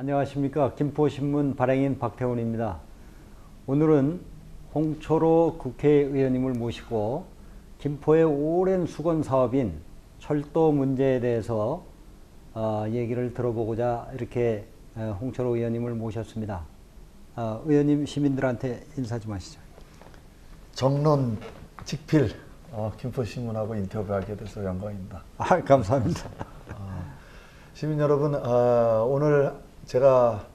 안녕하십니까. 김포신문 발행인 박태훈입니다. 오늘은 홍철호 국회의원님을 모시고 김포의 오랜 수건 사업인 철도 문제에 대해서 얘기를 들어보고자 이렇게 홍철호 의원님을 모셨습니다. 의원님, 시민들한테 인사 좀 하시죠. 정론 직필 김포신문하고 인터뷰하게 돼서 영광입니다. 감사합니다. 시민 여러분, 오늘 제가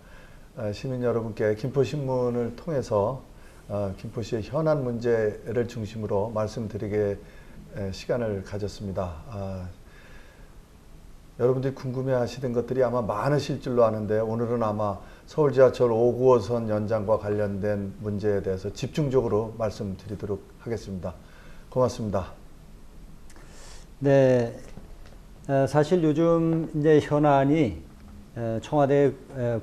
시민 여러분께 김포신문을 통해서 김포시의 현안 문제를 중심으로 말씀드리게 시간을 가졌습니다. 여러분들이 궁금해하시는 것들이 아마 많으실 줄로 아는데 오늘은 아마 서울지하철 595선 연장과 관련된 문제에 대해서 집중적으로 말씀드리도록 하겠습니다. 고맙습니다. 네, 사실 요즘 이제 현안이 청와대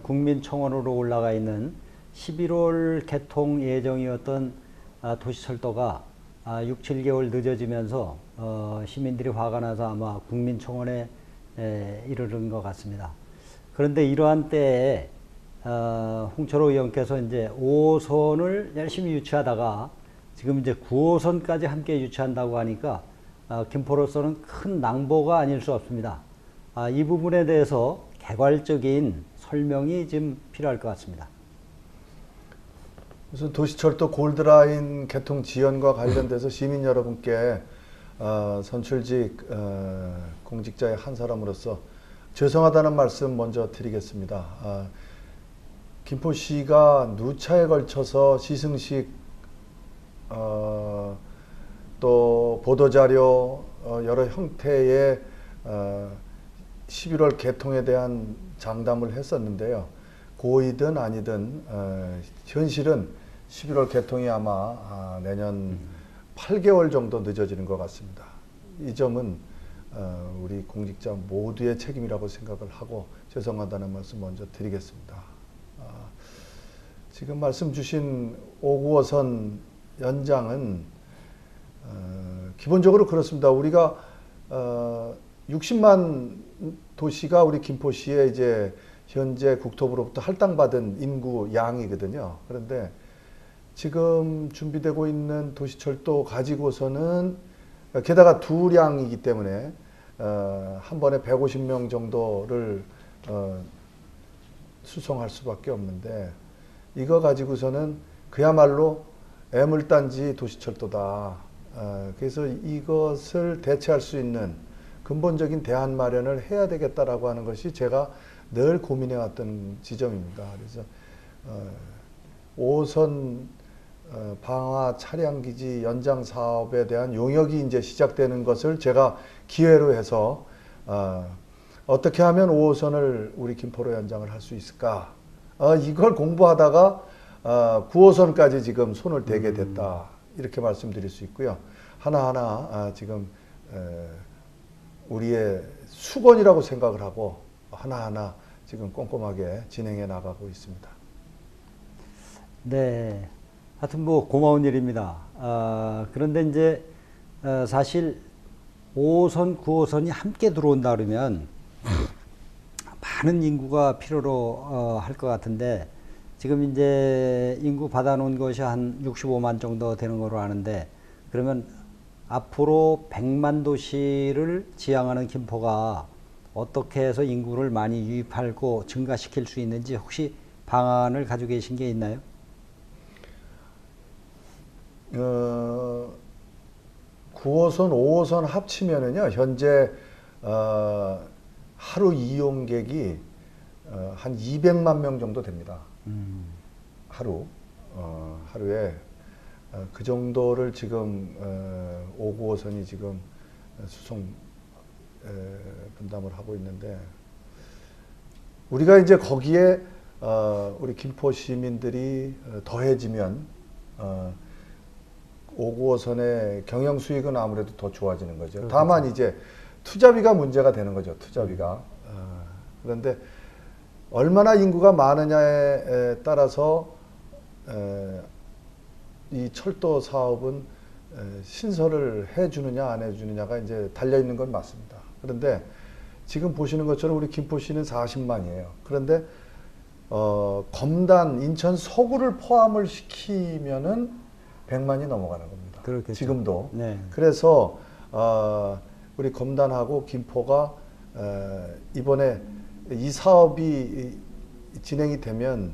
국민청원으로 올라가 있는 11월 개통 예정이었던 도시철도가 6, 7개월 늦어지면서 시민들이 화가 나서 아마 국민청원에 이르는 것 같습니다. 그런데 이러한 때에 홍철호 의원께서 이제 5호선을 열심히 유치하다가 지금 이제 9호선까지 함께 유치한다고 하니까 김포로서는 큰 낭보가 아닐 수 없습니다. 이 부분에 대해서 개괄적인 설명이 좀 필요할 것 같습니다. 우선 도시철도 골드라인 개통 지연과 관련돼서 시민 여러분께 선출직 공직자의 한 사람으로서 죄송하다는 말씀 먼저 드리겠습니다. 김포시가 누차에 걸쳐서 시승식 또 보도자료 여러 형태의 11월 개통에 대한 장담을 했었는데요. 고이든 아니든 현실은 11월 개통이 아마 내년 8개월 정도 늦어지는 것 같습니다. 이 점은 우리 공직자 모두의 책임이라고 생각을 하고 죄송하다는 말씀 먼저 드리겠습니다. 지금 말씀 주신 595선 연장은 기본적으로 그렇습니다. 우리가 60만 도시가 우리 김포시에 이제 현재 국토부로부터 할당받은 인구 양이거든요. 그런데 지금 준비되고 있는 도시철도 가지고서는 게다가 두량이기 때문에 한 번에 150명 정도를 수송할 수밖에 없는데 이거 가지고서는 그야말로 애물단지 도시철도다. 그래서 이것을 대체할 수 있는 근본적인 대안 마련을 해야 되겠다라고 하는 것이 제가 늘 고민해왔던 지점입니다. 그래서 5호선 방화 차량기지 연장 사업에 대한 용역이 이제 시작되는 것을 제가 기회로 해서 어떻게 하면 5호선을 우리 김포로 연장을 할 수 있을까? 이걸 공부하다가 9호선까지 지금 손을 대게 됐다. 이렇게 말씀드릴 수 있고요. 하나하나 지금 우리의 수건이라고 생각을 하고 하나하나 지금 꼼꼼하게 진행해 나가고 있습니다. 네, 하여튼 뭐 고마운 일입니다. 그런데 이제 사실 5호선, 9호선이 함께 들어온다 그러면 많은 인구가 필요로 할 것 같은데 지금 이제 인구 받아놓은 것이 한 65만 정도 되는 거로 아는데 그러면 앞으로 100만 도시를 지향하는 김포가 어떻게 해서 인구를 많이 유입하고 증가시킬 수 있는지 혹시 방안을 가지고 계신 게 있나요? 9호선, 5호선 합치면은요, 현재 하루 이용객이 한 200만 명 정도 됩니다. 하루에 그 정도를 지금 595호선이 지금 수송 분담을 하고 있는데 우리가 이제 거기에 우리 김포 시민들이 더해지면 595호선의 경영 수익은 아무래도 더 좋아지는 거죠. 다만 이제 투자비가 문제가 되는 거죠. 투자비가. 그런데 얼마나 인구가 많으냐에 따라서 이 철도 사업은 신설을 해주느냐 안 해주느냐가 이제 달려있는 건 맞습니다. 그런데 지금 보시는 것처럼 우리 김포시는 40만이에요. 그런데 검단, 인천 서구를 포함을 시키면은 100만이 넘어가는 겁니다. 그렇겠죠. 지금도. 네. 그래서 우리 검단하고 김포가 이번에 이 사업이 진행이 되면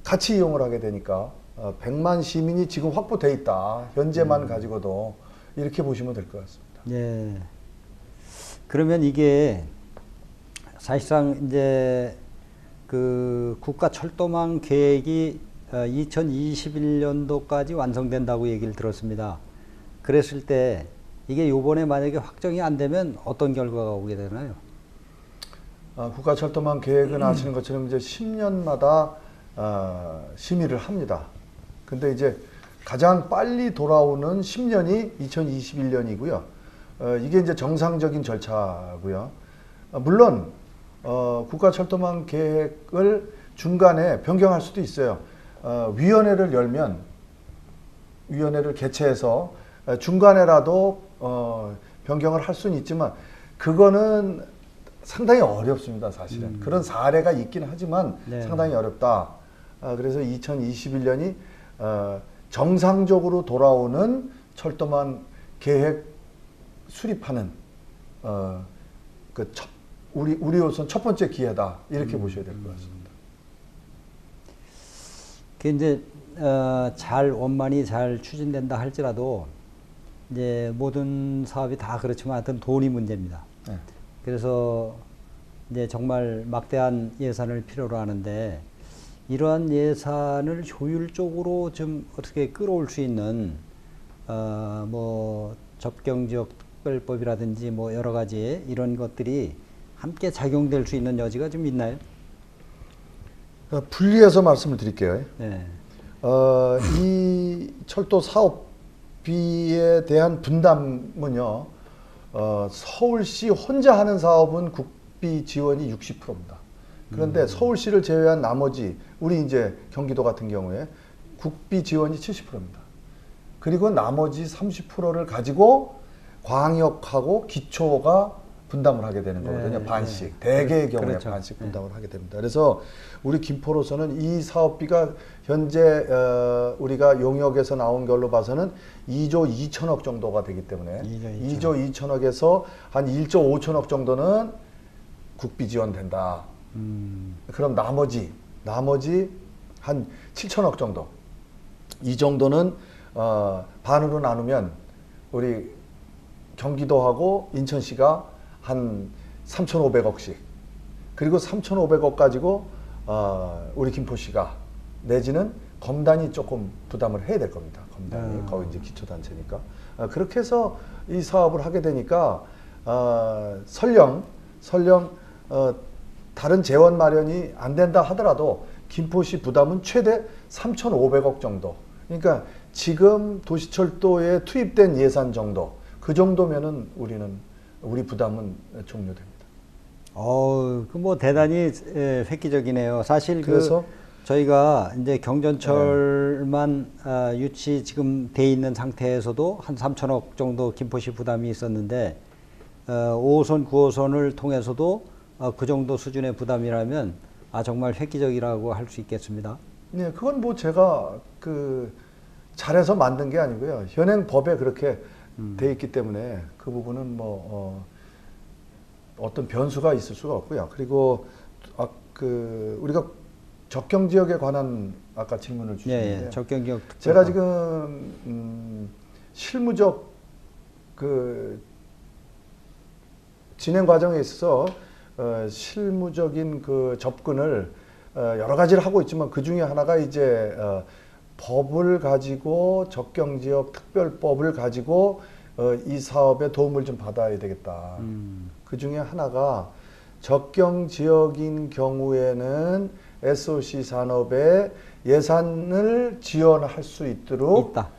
같이 이용을 하게 되니까 100만 시민이 지금 확보돼 있다. 현재만 가지고도 이렇게 보시면 될 것 같습니다. 네. 그러면 이게 사실상 이제 그 국가 철도망 계획이 2021년도까지 완성된다고 얘기를 들었습니다. 그랬을 때 이게 요번에 만약에 확정이 안 되면 어떤 결과가 오게 되나요? 국가 철도망 계획은 아시는 것처럼 이제 10년마다 심의를 합니다. 근데 이제 가장 빨리 돌아오는 10년이 2021년이고요. 이게 이제 정상적인 절차고요. 물론 국가 철도망 계획을 중간에 변경할 수도 있어요. 위원회를 열면 위원회를 개최해서 중간에라도 변경을 할 수는 있지만 그거는 상당히 어렵습니다. 사실은 그런 사례가 있긴 하지만 네. 상당히 어렵다. 그래서 2021년이 정상적으로 돌아오는 철도망 계획 수립하는 우리로선 첫 번째 기회다 이렇게 보셔야 될 것 같습니다. 그 이제 잘 원만히 잘 추진된다 할지라도 이제 모든 사업이 다 그렇지만 하여튼 돈이 문제입니다. 네. 그래서 이제 정말 막대한 예산을 필요로 하는데 이러한 예산을 효율적으로 좀 어떻게 끌어올 수 있는 뭐 접경지역 특별법이라든지 뭐 여러 가지 이런 것들이 함께 작용될 수 있는 여지가 좀 있나요? 분리해서 말씀을 드릴게요. 네. 이 철도 사업비에 대한 분담은요, 서울시 혼자 하는 사업은 국비 지원이 60%입니다. 그런데 서울시를 제외한 나머지, 우리 이제 경기도 같은 경우에 국비 지원이 70%입니다. 그리고 나머지 30%를 가지고 광역하고 기초가 분담을 하게 되는 거거든요. 네, 반씩. 네. 대개의 경우에 그렇죠. 반씩 분담을 하게 됩니다. 그래서 우리 김포로서는 이 사업비가 현재 우리가 용역에서 나온 걸로 봐서는 2조 2천억 정도가 되기 때문에 2조 2천억에서 한 1조 5천억 정도는 국비 지원된다. 그럼 나머지 한 7천억 정도. 이 정도는 반으로 나누면 우리 경기도하고 인천시가 한 3,500억씩 그리고 3,500억 가지고 우리 김포시가 내지는 검단이 조금 부담을 해야 될 겁니다. 검단이 거기 이제 기초단체니까 그렇게 해서 이 사업을 하게 되니까 설령 다른 재원 마련이 안 된다 하더라도 김포시 부담은 최대 3,500억 정도. 그러니까 지금 도시철도에 투입된 예산 정도 그 정도면은 우리 부담은 종료됩니다. 그 뭐 대단히 획기적이네요. 사실 그래서 저희가 이제 경전철만 유치 지금 돼 있는 상태에서도 한 3천억 정도 김포시 부담이 있었는데 5호선, 9호선을 통해서도 그 정도 수준의 부담이라면 정말 획기적이라고 할 수 있겠습니다. 네, 그건 뭐 제가 잘해서 만든 게 아니고요. 현행 법에 그렇게 돼 있기 때문에 그 부분은 뭐 어떤 변수가 있을 수가 없고요. 그리고 우리가 접경 지역에 관한 아까 질문을 주셨는데, 예, 접경 지역 제가 지금 실무적 진행 과정에 있어서 실무적인 접근을 여러 가지를 하고 있지만 그 중에 하나가 이제 법을 가지고 접경지역 특별법을 가지고 이 사업에 도움을 좀 받아야 되겠다. 그 중에 하나가 접경지역인 경우에는 SOC 산업에 예산을 지원할 수 있도록 있다.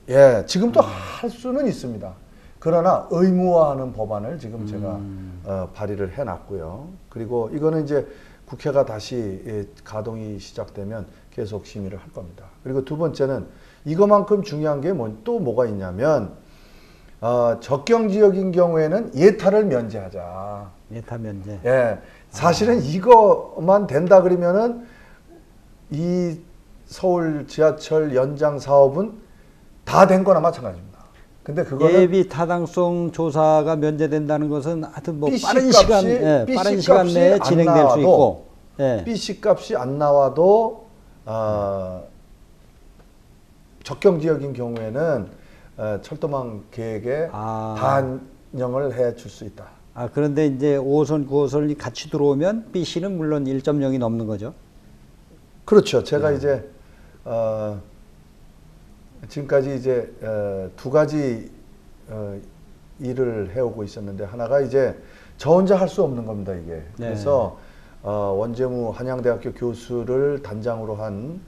예, 지금도 할 수는 있습니다. 그러나 의무화하는 법안을 지금 제가 발의를 해놨고요. 그리고 이거는 이제 국회가 다시 가동이 시작되면 계속 심의를 할 겁니다. 그리고 두 번째는 이거만큼 중요한 게 또 뭐가 있냐면 적경 지역인 경우에는 예타를 면제하자. 예타 면제. 예, 사실은 이거만 된다 그러면은 이 서울 지하철 연장 사업은 다 된 거나 마찬가지입니다. 근데 그거는 예비 타당성 조사가 면제된다는 것은 하여튼 뭐 BC 빠른 값이- 시간, BC 빠른 시간 값이 내에 안 진행될 수 나와도 있고. 예. BC 값이 안 나와도 적경 지역인 경우에는 철도망 계획에 반영을 해 줄 수 있다. 그런데 이제 5호선, 9호선이 같이 들어오면 BC는 물론 1.0이 넘는 거죠. 그렇죠. 제가 이제 지금까지 이제 두 가지 일을 해오고 있었는데 하나가 이제 저 혼자 할 수 없는 겁니다, 이게. 네. 그래서 원재무 한양대학교 교수를 단장으로 한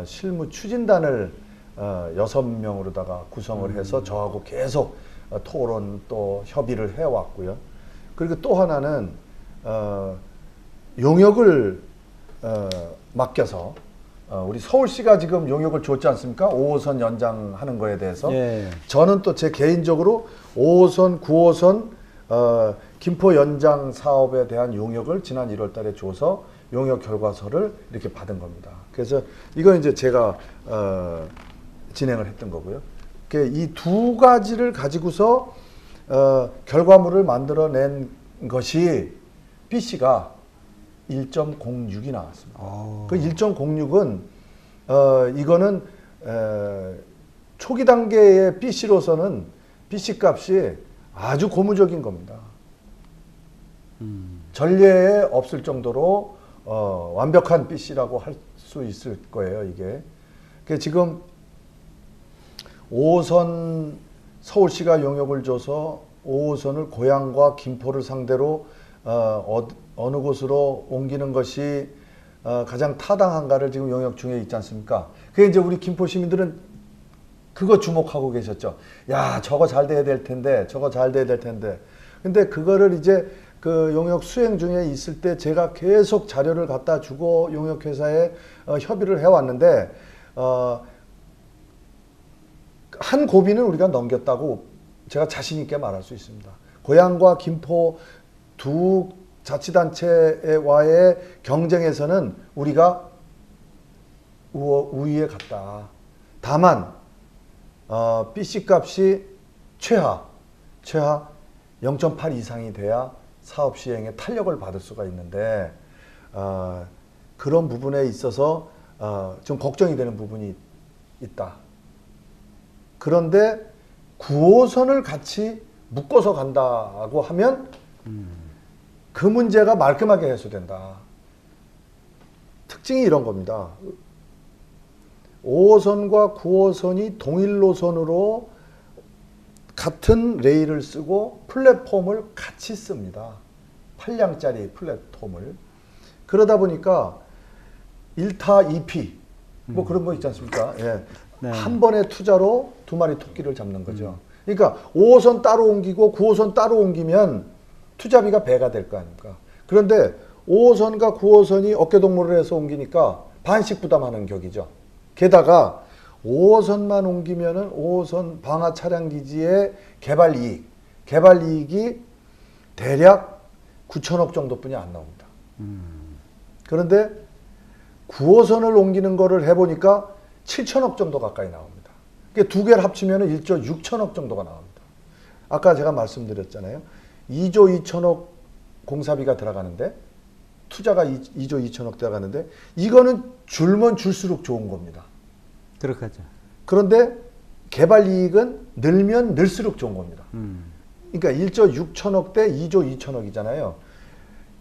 실무 추진단을 6명으로다가 구성을 해서 저하고 계속 토론 또 협의를 해왔고요. 그리고 또 하나는 용역을 맡겨서 우리 서울시가 지금 용역을 줬지 않습니까? 5호선 연장하는 거에 대해서. 예. 저는 또 제 개인적으로 5호선, 9호선 김포 연장 사업에 대한 용역을 지난 1월 달에 줘서 용역 결과서를 이렇게 받은 겁니다. 그래서 이건 이제 제가 진행을 했던 거고요. 이 두 가지를 가지고서 결과물을 만들어낸 것이 BC가 1.06이 나왔습니다. 그 1.06은 이거는 초기 단계의 BC로서는 BC 값이 아주 고무적인 겁니다. 전례에 없을 정도로 완벽한 BC라고 할 수 있을 거예요, 이게. 지금 5호선 서울시가 용역을 줘서 5호선을 고양과 김포를 상대로 어느 곳으로 옮기는 것이 가장 타당한가를 지금 용역 중에 있지 않습니까? 그게 이제 우리 김포 시민들은 그거 주목하고 계셨죠. 야, 저거 잘 돼야 될 텐데, 저거 잘 돼야 될 텐데. 근데 그거를 이제 그 용역 수행 중에 있을 때 제가 계속 자료를 갖다 주고 용역회사에 협의를 해왔는데, 한 고비는 우리가 넘겼다고 제가 자신 있게 말할 수 있습니다. 고양과 김포 두 자치단체와의 경쟁에서는 우리가 우위에 갔다. 다만 BC 값이 최하 0.8 이상이 돼야 사업 시행에 탄력을 받을 수가 있는데 그런 부분에 있어서 좀 걱정이 되는 부분이 있다. 그런데 9호선을 같이 묶어서 간다고 하면 그 문제가 말끔하게 해소된다. 특징이 이런 겁니다. 5호선과 9호선이 동일 노선으로 같은 레일을 쓰고 플랫폼을 같이 씁니다. 8량짜리 플랫폼을. 그러다 보니까 1타 2피 뭐 그런 거 있지 않습니까? 예. 네. 한 번의 투자로 두 마리 토끼를 잡는 거죠. 그러니까 5호선 따로 옮기고 9호선 따로 옮기면 투자비가 배가 될 거 아닙니까? 그런데 5호선과 9호선이 어깨동무를 해서 옮기니까 반씩 부담하는 격이죠. 게다가 5호선만 옮기면은 5호선 방화 차량 기지의 개발 이익이 대략 9천억 정도뿐이 안 나옵니다. 그런데 9호선을 옮기는 거를 해보니까 7천억 정도 가까이 나옵니다. 그러니까 두 개를 합치면 1조 6천억 정도가 나옵니다. 아까 제가 말씀드렸잖아요. 2조 2천억 공사비가 들어가는데 투자가 2조 2천억 들어가는데 이거는 줄면 줄수록 좋은 겁니다. 그렇겠죠. 그런데 개발 이익은 늘면 늘수록 좋은 겁니다. 그러니까 1조 6천억 대 2조 2천억이잖아요.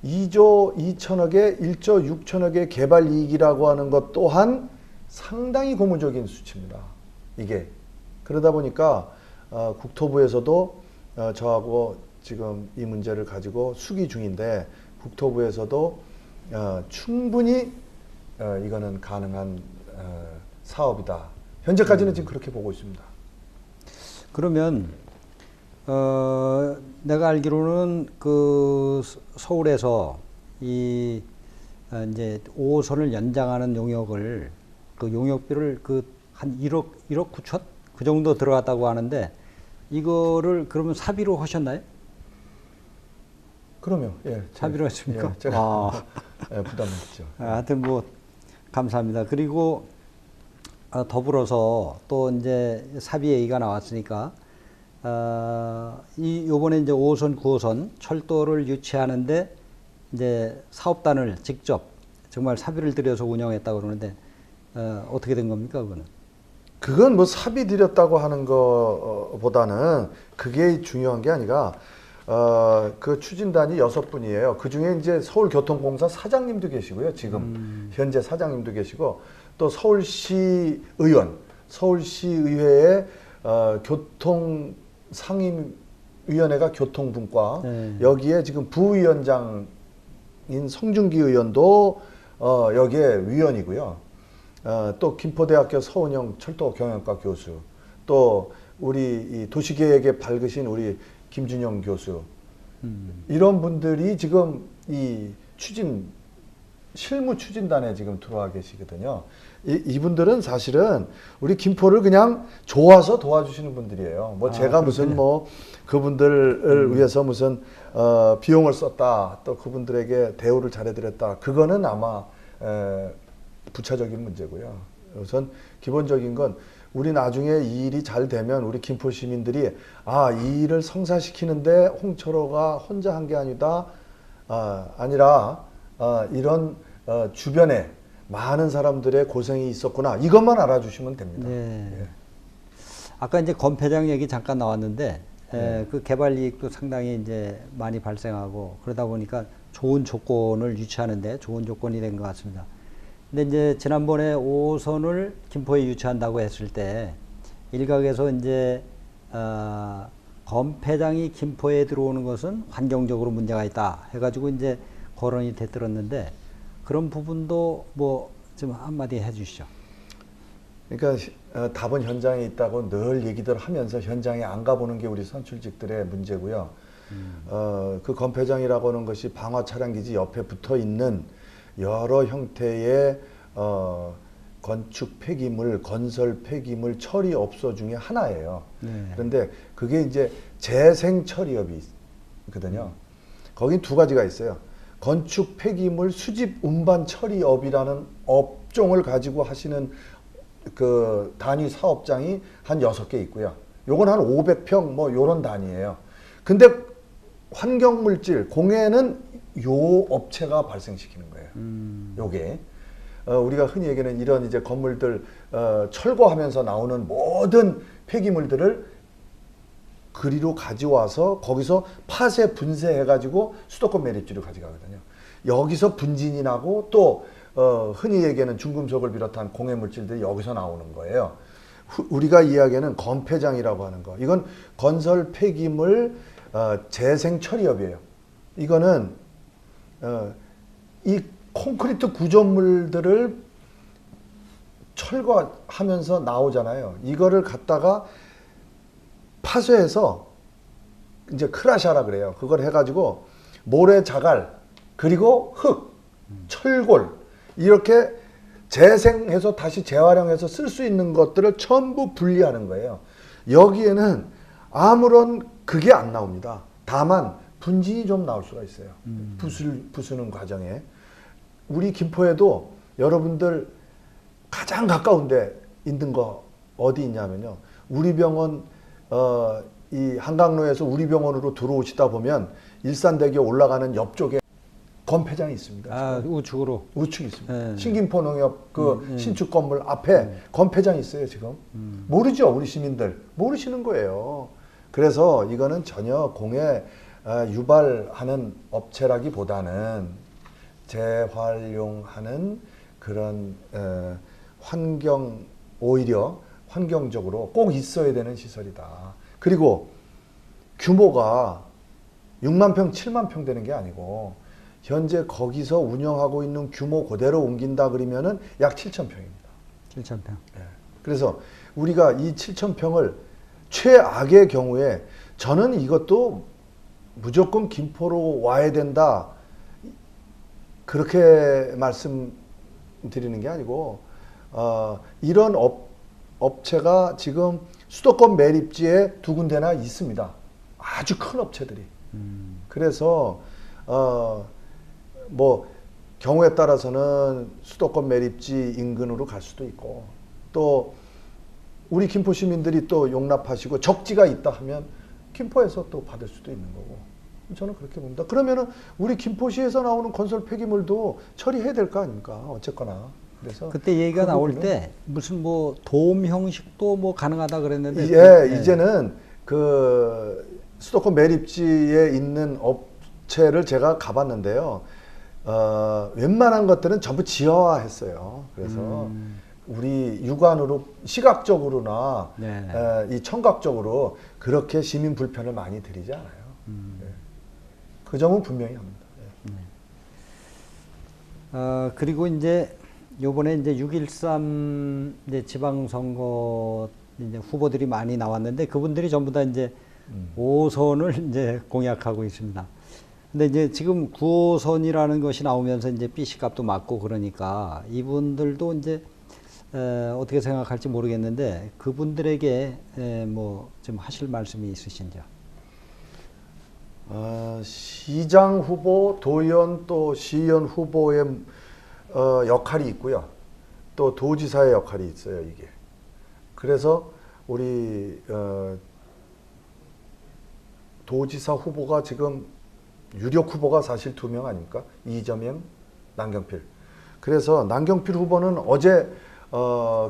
2조 2천억에 1조 6천억의 개발 이익이라고 하는 것 또한 상당히 고무적인 수치입니다. 이게. 그러다 보니까 국토부에서도 저하고 지금 이 문제를 가지고 수기 중인데 국토부에서도 충분히 이거는 가능한 사업이다. 현재까지는 지금 그렇게 보고 있습니다. 그러면 내가 알기로는 그 서울에서 이 이제 5호선을 연장하는 용역을 그 용역비를 그 한 1억 9천 그 정도 들어갔다고 하는데 이거를 그러면 사비로 하셨나요? 그러면 예, 사비로 했습니까? 예, 제가 예, 부담했죠. 하여튼 뭐 감사합니다. 그리고 더불어서 또 이제 사비 얘기가 나왔으니까 이 요번에 이제 5호선, 9호선 철도를 유치하는데 이제 사업단을 직접 정말 사비를 들여서 운영했다고 그러는데 어떻게 된 겁니까, 그거는? 그건 뭐 사비 들였다고 하는 거보다는 그게 중요한 게 아니라 그 추진단이 6분이에요. 그 중에 이제 서울교통공사 사장님도 계시고요. 지금 현재 사장님도 계시고 또 서울시 의원, 서울시의회의 교통 상임위원회가 교통분과 네. 여기에 지금 부위원장인 성준기 의원도 여기에 위원이고요. 또 김포대학교 서은영 철도 경영과 교수, 또 우리 이 도시계획에 밝으신 우리 김준영 교수, 이런 분들이 지금 이 실무 추진단에 지금 들어와 계시거든요. 이분들은 사실은 우리 김포를 그냥 좋아서 도와주시는 분들이에요. 뭐 제가 무슨 뭐 그분들을 위해서 무슨 비용을 썼다, 또 그분들에게 대우를 잘해드렸다, 그거는 아마 부차적인 문제고요. 우선 기본적인 건 우리 나중에 이 일이 잘 되면 우리 김포 시민들이 이 일을 성사시키는데 홍철호가 혼자 한 게 아니라 이런 주변에 많은 사람들의 고생이 있었구나, 이것만 알아주시면 됩니다. 네. 예. 아까 이제 건폐장 얘기 잠깐 나왔는데 네. 그 개발 이익도 상당히 이제 많이 발생하고 그러다 보니까 좋은 조건을 유치하는데 좋은 조건이 된 것 같습니다. 근데 이제 지난번에 5호선을 김포에 유치한다고 했을 때 일각에서 이제 건폐장이 김포에 들어오는 것은 환경적으로 문제가 있다 해가지고 이제 거론이 되들었는데 그런 부분도 뭐 좀 한마디 해주시죠. 그러니까 답은 현장에 있다고 늘 얘기들 하면서 현장에 안 가보는 게 우리 선출직들의 문제고요. 그 건폐장이라고 하는 것이 방화 차량기지 옆에 붙어 있는 여러 형태의 건축 폐기물, 건설 폐기물 처리 업소 중에 하나예요. 네. 그런데 그게 이제 재생 처리업이 있거든요. 거긴 두 가지가 있어요. 건축 폐기물 수집 운반 처리업이라는 업종을 가지고 하시는 그 단위 사업장이 한 6개 있고요. 요건 한 500평 뭐 요런 단위예요. 근데 환경물질 공해는 요 업체가 발생시키는 거예요. 요게 우리가 흔히 얘기하는 이런 이제 건물들 철거하면서 나오는 모든 폐기물들을 그리로 가져와서 거기서 파쇄 분쇄해 가지고 수도권 매립지로 가져가거든요. 여기서 분진이 나고 또 흔히 얘기하는 중금속을 비롯한 공해 물질들이 여기서 나오는 거예요. 우리가 이야기하는 건폐장이라고 하는 거, 이건 건설 폐기물 재생 처리업이에요. 이거는 이 콘크리트 구조물들을 철거하면서 나오잖아요. 이거를 갖다가 파쇄해서 이제 크라샤라 그래요. 그걸 해가지고 모래 자갈 그리고 흙, 철골 이렇게 재생해서 다시 재활용해서 쓸 수 있는 것들을 전부 분리하는 거예요. 여기에는 아무런 그게 안 나옵니다. 다만 분진이 좀 나올 수가 있어요. 부수는 과정에. 우리 김포에도 여러분들 가장 가까운데 있는 거 어디 있냐면요. 우리 병원 이 한강로에서 우리 병원으로 들어오시다 보면 일산대교 올라가는 옆쪽에 건폐장이 있습니다. 우측으로. 우측 있습니다. 네. 신김포 농협 그 신축 건물 앞에 건폐장이 있어요, 지금. 모르죠, 우리 시민들. 모르시는 거예요. 그래서 이거는 전혀 공해 유발하는 업체라기보다는 재활용하는 그런 오히려 환경적으로 꼭 있어야 되는 시설이다. 그리고 규모가 6만 평, 7만 평 되는 게 아니고 현재 거기서 운영하고 있는 규모 그대로 옮긴다 그러면은 약 7천 평입니다. 7천 평. 예. 그래서 우리가 이 7천 평을 최악의 경우에 저는 이것도 무조건 김포로 와야 된다 그렇게 말씀드리는 게 아니고 이런 업체가 지금 수도권 매립지에 두 군데나 있습니다. 아주 큰 업체들이. 그래서 뭐 경우에 따라서는 수도권 매립지 인근으로 갈 수도 있고, 또 우리 김포 시민들이 또 용납하시고 적지가 있다 하면 김포에서 또 받을 수도 있는 거고, 저는 그렇게 봅니다. 그러면은 우리 김포시에서 나오는 건설 폐기물도 처리해야 될 거 아닙니까? 어쨌거나. 그래서 그때 얘기가 그 나올 부분은- 때 무슨 뭐 도움 형식도 뭐 가능하다 그랬는데 예, 이제는 그 수도권 매립지에 있는 업체를 제가 가봤는데요. 웬만한 것들은 전부 지하화했어요. 그래서 우리 육안으로 시각적으로나 네. 이 청각적으로 그렇게 시민 불편을 많이 드리지 않아요. 예. 그 점은 분명히 합니다. 예. 그리고 이제 요번에 이제 6.13 이제 지방선거 이제 후보들이 많이 나왔는데 그분들이 전부 다 이제 5선을 이제 공약하고 있습니다. 근데 이제 지금 9호선이라는 것이 나오면서 이제 BC 값도 맞고 그러니까 이분들도 이제 어떻게 생각할지 모르겠는데 그분들에게 뭐 좀 하실 말씀이 있으신지요? 시장 후보, 도의원 또 시의원 후보의 역할이 있고요. 또 도지사의 역할이 있어요, 이게. 그래서 우리 도지사 후보가 지금 유력 후보가 사실 2명 아닙니까? 이재명, 남경필. 그래서 남경필 후보는 어제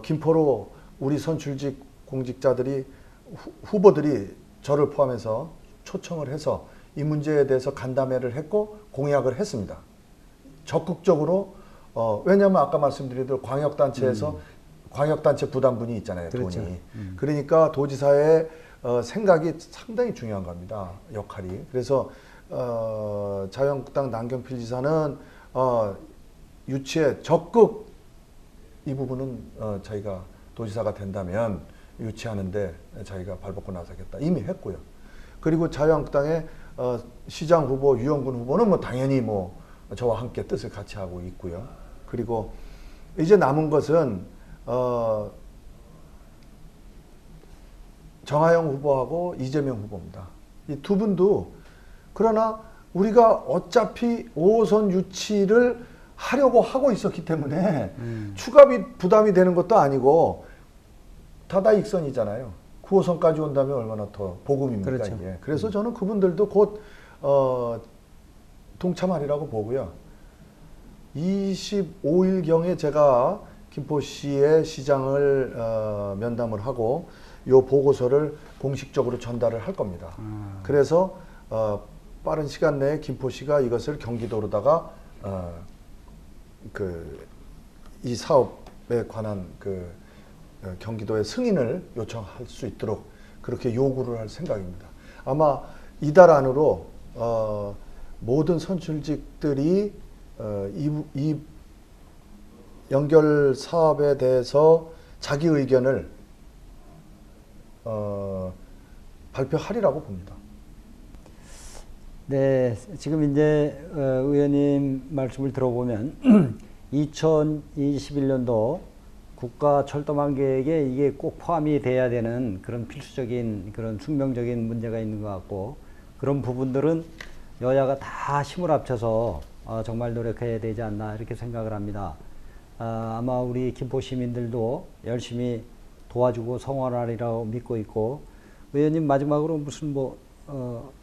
김포로 우리 선출직 공직자들이 후보들이 저를 포함해서 초청을 해서 이 문제에 대해서 간담회를 했고 공약을 했습니다. 적극적으로 왜냐하면 아까 말씀드린 대로 광역단체에서 광역단체 부담분이 있잖아요. 그렇죠. 돈이. 그러니까 도지사의 생각이 상당히 중요한 겁니다. 역할이. 그래서 자유한국당 남경필 지사는 유치에 적극 이 부분은 자기가 도지사가 된다면 유치하는데 자기가 발벗고 나서겠다 이미 했고요. 그리고 자유한국당의 시장 후보, 유영근 후보는 뭐 당연히 뭐 저와 함께 뜻을 같이 하고 있고요. 그리고 이제 남은 것은 정하영 후보하고 이재명 후보입니다. 이 두 분도 그러나 우리가 어차피 5호선 유치를 하려고 하고 있었기 때문에 추가 부담이 되는 것도 아니고 다다익선이잖아요. 9호선까지 온다면 얼마나 더 복음입니까? 그렇죠. 이게. 그래서 저는 그분들도 곧 동참하리라고 보고요. 25일경에 제가 김포시의 시장을 면담을 하고 이 보고서를 공식적으로 전달을 할 겁니다. 그래서 빠른 시간 내에 김포시가 이것을 경기도로다가 이 사업에 관한 경기도의 승인을 요청할 수 있도록 그렇게 요구를 할 생각입니다. 아마 이달 안으로 모든 선출직들이 이 연결 사업에 대해서 자기 의견을 발표하리라고 봅니다. 네, 지금 이제 의원님 말씀을 들어보면 2021년도 국가 철도망 계획에 이게 꼭 포함이 돼야 되는 그런 필수적인 그런 숙명적인 문제가 있는 것 같고 그런 부분들은 여야가 다 힘을 합쳐서 정말 노력해야 되지 않나 이렇게 생각을 합니다. 아마 우리 김포 시민들도 열심히 도와주고 성원하리라고 믿고 있고 의원님 마지막으로 무슨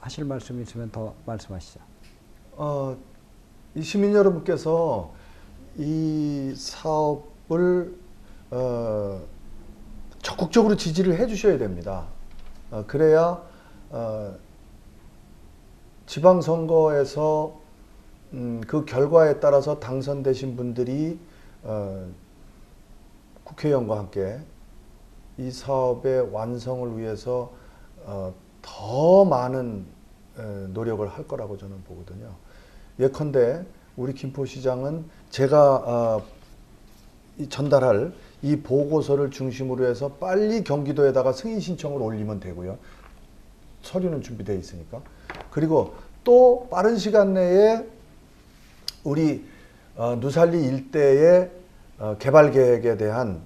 하실 말씀 있으면 더 말씀하시죠. 이 시민 여러분께서 이 사업을 적극적으로 지지를 해 주셔야 됩니다. 그래야 지방선거에서 그 결과에 따라서 당선되신 분들이 국회의원과 함께 이 사업의 완성을 위해서 더 많은 노력을 할 거라고 저는 보거든요. 예컨대 우리 김포시장은 제가 전달할 이 보고서를 중심으로 해서 빨리 경기도에다가 승인 신청을 올리면 되고요. 서류는 준비되어 있으니까. 그리고 또 빠른 시간 내에 우리 누살리 일대의 개발 계획에 대한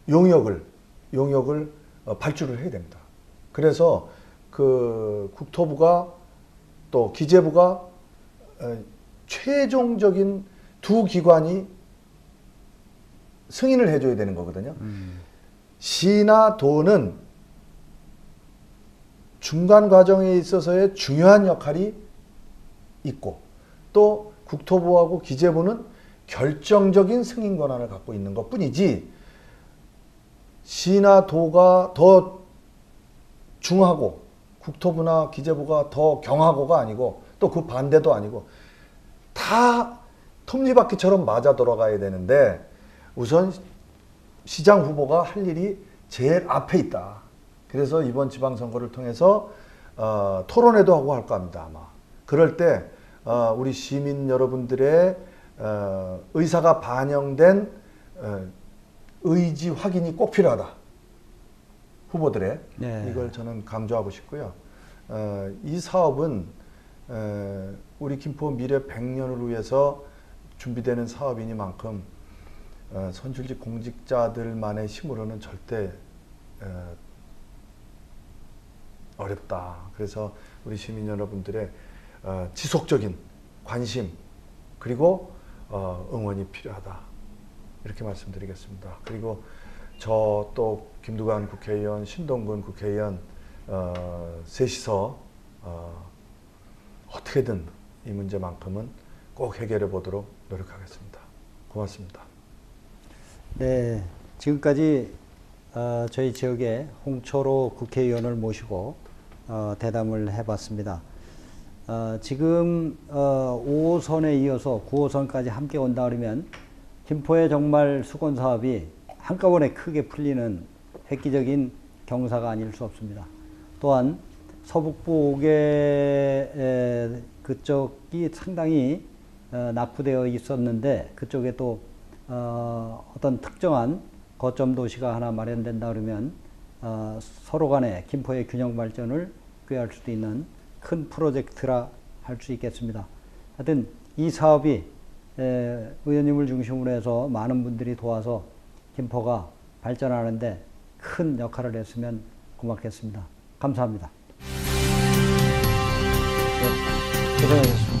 용역을 발주를 해야 됩니다. 그래서 그 국토부가 또 기재부가 최종적인 두 기관이 승인을 해줘야 되는 거거든요. 시나 도는 중간 과정에 있어서의 중요한 역할이 있고 또 국토부하고 기재부는 결정적인 승인 권한을 갖고 있는 것 뿐이지 시나 도가 더 중하고 국토부나 기재부가 더 경하고가 아니고 또 그 반대도 아니고 다 톱니바퀴처럼 맞아 돌아가야 되는데 우선 시장 후보가 할 일이 제일 앞에 있다. 그래서 이번 지방선거를 통해서 토론회도 하고 할 겁니다. 아마. 그럴 때 우리 시민 여러분들의 의사가 반영된 의지 확인이 꼭 필요하다. 후보들의. 네. 이걸 저는 강조하고 싶고요. 이 사업은 우리 김포 미래 100년을 위해서 준비되는 사업이니만큼 선출직 공직자들만의 힘으로는 절대 어렵다. 그래서 우리 시민 여러분들의 지속적인 관심 그리고 응원이 필요하다. 이렇게 말씀드리겠습니다. 그리고 저 또 김두관 국회의원, 신동근 국회의원 셋이서 어떻게든 이 문제만큼은 꼭 해결해 보도록 노력하겠습니다. 고맙습니다. 네, 지금까지 저희 지역의 홍철호 국회의원을 모시고 대담을 해봤습니다. 지금 5호선에 이어서 9호선까지 함께 온다 그러면 김포의 정말 수건 사업이 한꺼번에 크게 풀리는 획기적인 경사가 아닐 수 없습니다. 또한 서북부 5개 그쪽이 상당히 낙후되어 있었는데 그쪽에 또 어떤 특정한 거점 도시가 하나 마련된다 그러면 서로 간에 김포의 균형 발전을 꾀할 수도 있는 큰 프로젝트라 할 수 있겠습니다. 하여튼 이 사업이 의원님을 중심으로 해서 많은 분들이 도와서 김포가 발전하는데 큰 역할을 했으면 고맙겠습니다. 감사합니다. 네, 고생하셨습니다.